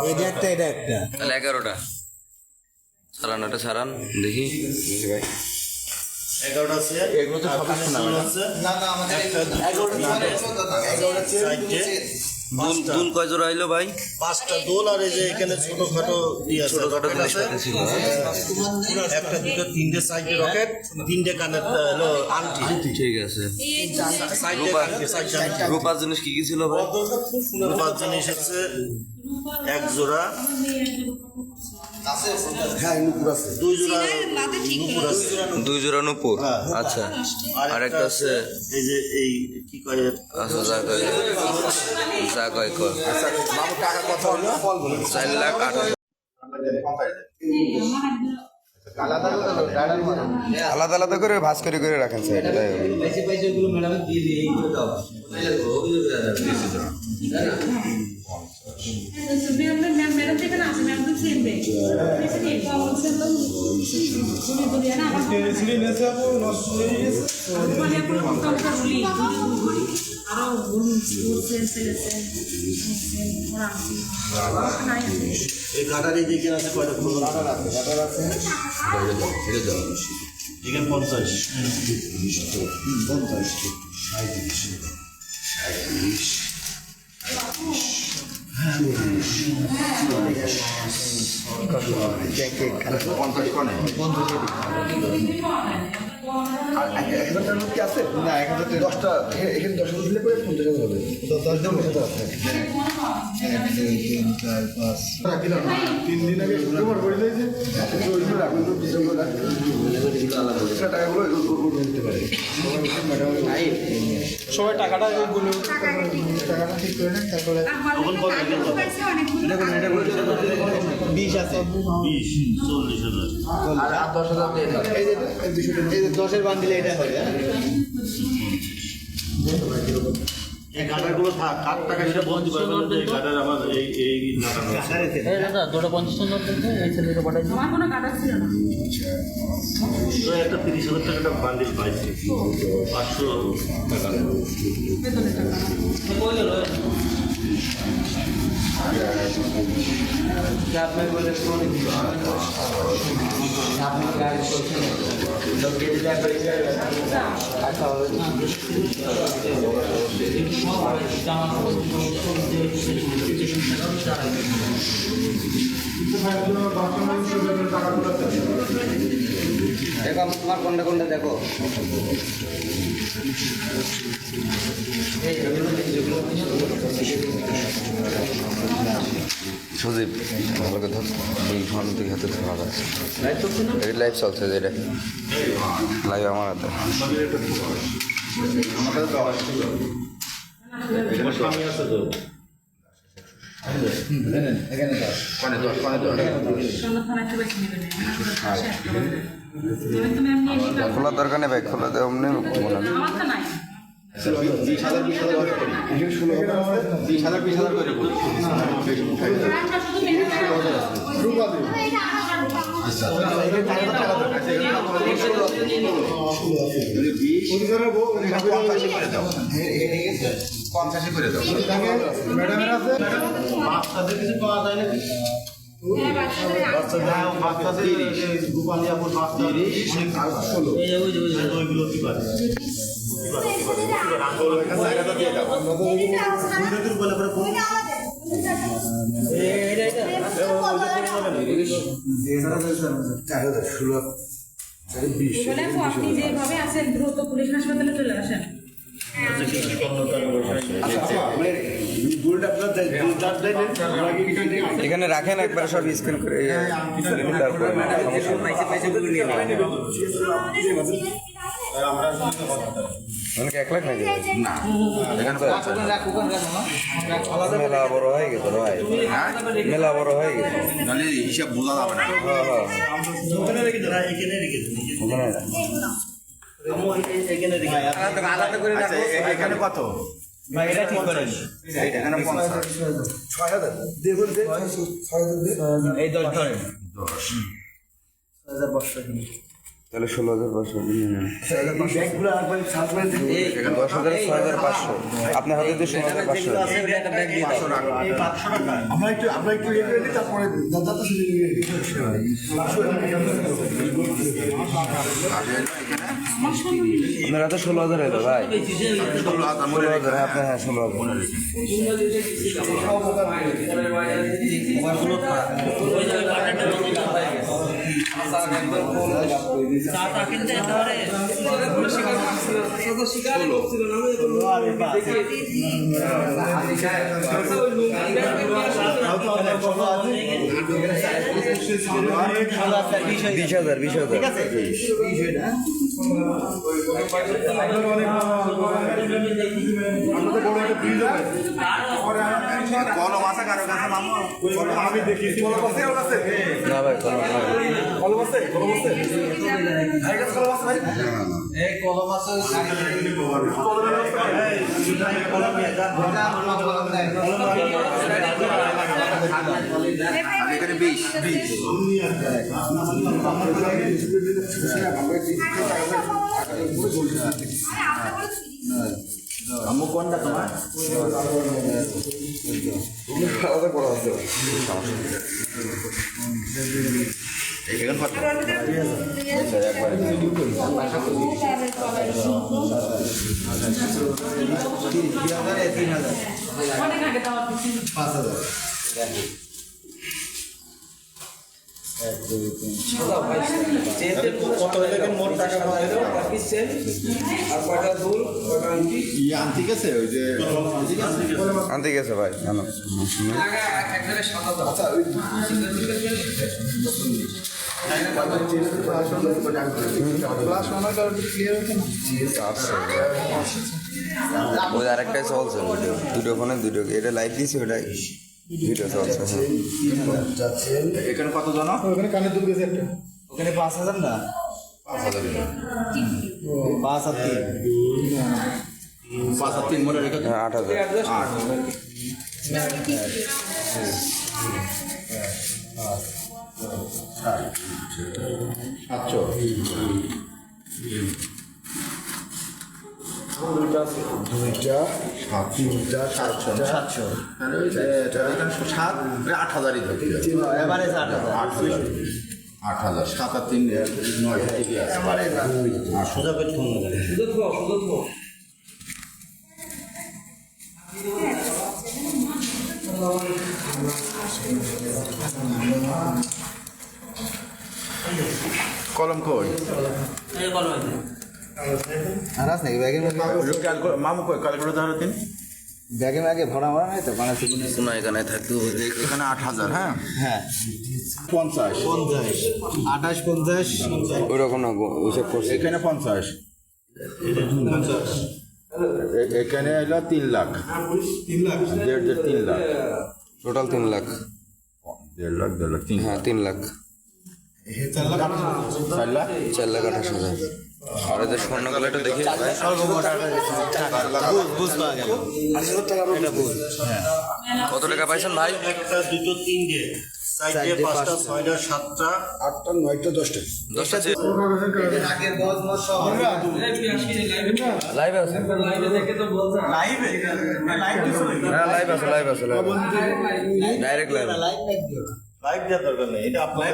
এটা একটা এটা একটা তাহলে 11টা সারান, ওটা সারান দেখি ভাই। 11টা আছে, এগুলো তো সবই শোনা না না আমাদের 11টা দুল কয় জোড়া আইলো ভাই? 5টা দোল, আর এই যে এখানে ছোটখাটো ছোটখাটো জিনিসপাতি ছিল। একটা দুটো তিনটে সাইডে রকেট, তিনটে কানের হলো আংটি। ঠিক আছে। সাইডে রূপার জিনিস কি কি ছিল ভাই? রূপার জিনিস হচ্ছে এক জোড়া, দুই জোড়া নুপুর আছে, 2 জোড়া নূপুর। হ্যাঁ। আচ্ছা, আর আর একটা আছে এই যে এই কি কয়, আচ্ছা যা কয় কয় টাকা কত হলো 4,28,000। আলাদা আলাদা করে ভাঁজ করে করে রাখেন স্যার। मैडम देखा ना मैम तो सेम पे जैसे कि कॉमन से तो दुनिया ना सीढ़ी में से वो नॉस्ट वाले अपने काम कर ली आरो गुण से थोड़ा এই কাটারি দিকে আছে কয়টা ফুল আছে এখানে 50 না 10টা এখানে 10টা দিলে পরে 50 হবে 10 জন মতো আছে 1 2 3 4 5 3 দিন আগে শুক্রবার করে দিয়েছে ওইগুলো রাখুন তো বিজয়গুলো রাখুন টাকাগুলো দিতে পারে সবাই টাকাটা টাকাটা ঠিক করে নেন তারপরে তখন কত এটা 20 আছে 20 40,000 আর 10,000 দিয়ে দাও এই যে 200 এই যে 10 এর বান্ডিলে এটা হবে এই কাটারগুলো থাক, কাট টাকা সেটা বলতে পারবে না যে এই কাটার আমার এই দাদা 250 নোট দিতে এই ছেলেটা পাঠাই দিন। আমার কোনো কাটা ছিল না তো একটা 30,000 টাকাটা বান্ডিল পাইছি 500 টাকা বেতনের টাকা আপনি বলে কোন আপনি গাড়ি করছেন তো কেটে যায় আচ্ছা হবে না দেখো তোমার কোনটা কোনটা দেখো সুদীপ ভালো কথা এই ফোন থেকে হাতে ধরা আছে এই লাইভ চলছে যেটা লাইভ আমার হাতে আমার স্বামী আছে তো সোনা থানা থেকে বেশি নেবে না আমি তো ম্যাম নিয়ে নিতে খোলার দরকার নেই ভাই, খোলা দেওয়া অমনি মনে হয়। আমার তো নাই 20,000 করে করি 20,000 করে আমরা শুধু মেনে ম্যাডামের আছে বাচ্চাদের কিছু পাওয়া যায় নাকি? বাচ্চাদের গোপালিয়াপুর বাচ্চা 16 ওইগুলো কি পারে বলে পরে বলে আপনি যেভাবে আছেন দ্রুত পুলিশ হাসপাতালে চলে আসেন এখানে রাখেন একবার সব স্ক্যান করে তারপরে অনেক 1 লাখ নাকি না এখানে তো মেলা বড় হয়ে গেছে ভাই, মেলা বড় হয়ে গেছে হিসাব বোঝা যাবে না ওখানে রেখে দেন, এখানে রেখে দেন, ওখানে এখানে রেখে আলাদা করে রাখো এখানে কত ভাই এটা ঠিক করেন এখানে 6,000 দেখুন 6,000 এই 10 ধরেন 10 6500 তাহলে 16,500 নিয়ে নেন। ব্যাগগুলো আর ভাই সাত করে দিন। এখানে 10,000 6,500 আপনার হাতে দিয়ে 16,500 আমরা একটু ইয়ে করে দিই, তারপরে দাদা তো শুনে নিয়ে আপনার হাতে 16,000 এলো ভাই 16,000 আপনার হ্যাঁ 16,000 20,000 কলম আছে কারো কাছে মামু আমি দেখি না ভাই কোনো এখানে 20 আম্মু কোনটা তোমার এখানে কত অনেক আগে দেওয়া কিছু 5,000 কত এলাকার মোট টাকা পাওয়া গেল আর কয়টা দুল কয়টা আংটি ঠিক আছে ওই যে আনতে গেছে ভাই জানো আচ্ছা ওই ওই আরেকটাই চলছে ভিডিও দুটো ফোনে দুটো এটা লাইভ দিয়েছি ওটাই ভিডিও চলছে এখানে কত জন ওখানে কানে দুল গেছে একটা ওখানে 5,000 না 5,000 5 আর 3 5 আর 3 মোটে রেখে হ্যাঁ 8,000 দুইটা 700 8,000ই ধরতে এভারেজ 8,000 7 আর 3 9 ঠিকই আছে সোজা করে ফোন লাগে কলম কই আর আছে নাকি ব্যাগের মধ্যে মামু কই ক্যালকুলেটর ধরো তিন ব্যাগের আগে ভরা ভরা নাই তো মানে শোনা এখানে থাকতে হবে এখানে 8,000 হ্যাঁ হ্যাঁ 50 28 50 ওইরকম না ওইসব করছে এখানে 50 এখানে এলো 3 লাখ 3 লাখ 3 লাখ টোটাল 3 লাখ 1.5 লাখ 2 লাখ 3 হ্যাঁ 3 লাখ 4 লাখ 4,28,000 আর এদের স্বর্ণ কালারটা দেখি ভাই কত টাকা পাইছেন ভাই একটা দুটো তিনটে চারটে পাঁচটা ছয়টা সাতটা 8টা 9টা 10টা 10টা আগের বস মত সব লাইভ আছে হ্যাঁ লাইভ আছে ডাইরেক্ট লাইভ লাইভ দেওয়ার দরকার নেই এটা আপনার